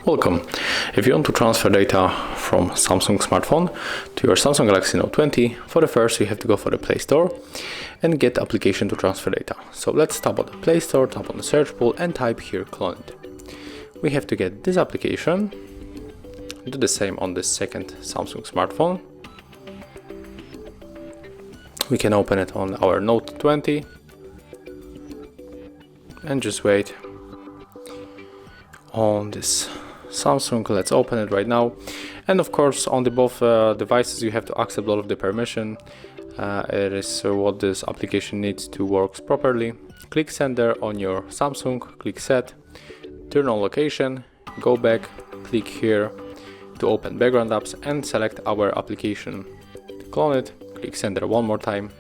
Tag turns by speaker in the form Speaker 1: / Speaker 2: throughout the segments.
Speaker 1: Welcome. If you want to transfer data from Samsung smartphone to your Samsung Galaxy Note 20, for the first you have to go for the Play Store and get application to transfer data. So let's tap on the Play Store, tap on the search pool and type here clone it. We have to get this application, do the same on the second Samsung smartphone. We can open it on our Note 20 and just wait on this Samsung. Let's open it right now, and of course on the both devices you have to accept all of the permission. It is what this application needs to work properly. Click sender on your Samsung, click set, turn on location, go back, click here to open background apps and select our application. Clone it, click sender one more time,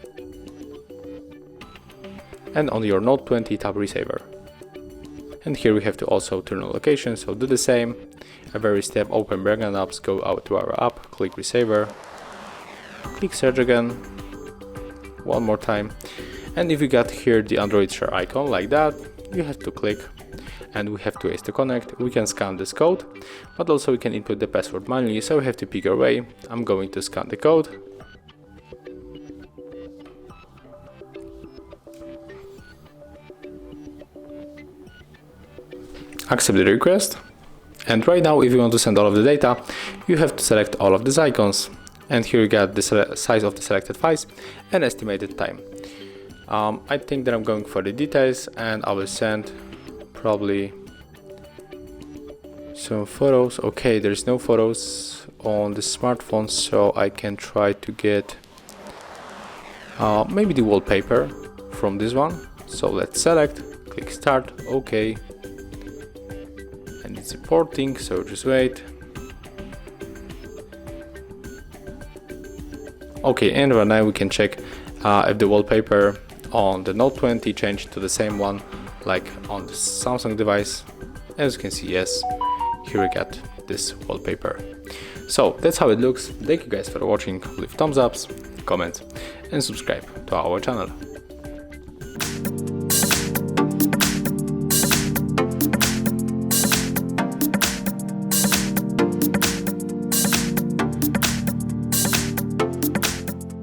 Speaker 1: and on your Note 20 tap receiver. And here we have to also turn on location, so do the same. Every step, open background apps, go out to our app, click receiver, click search again, one more time. And if you got here the Android share icon like that, you have to click and we have 2 ways to connect. We can scan this code, but also we can input the password manually, so we have to pick our way. I'm going to scan the code. Accept the request, and right now if you want to send all of the data you have to select all of these icons, and here you got the size of the selected files and estimated time. I think that I'm going for the details and I will send probably some photos. Okay, there's no photos on the smartphone, so I can try to get maybe the wallpaper from this one. So let's select, click start, okay. And it's importing, so just wait. Okay, and right now we can check if the wallpaper on the Note 20 changed to the same one like on the Samsung device. As you can see, yes, here we got this wallpaper. So that's how it looks. Thank you guys for watching. Leave thumbs ups, comments and subscribe to our channel.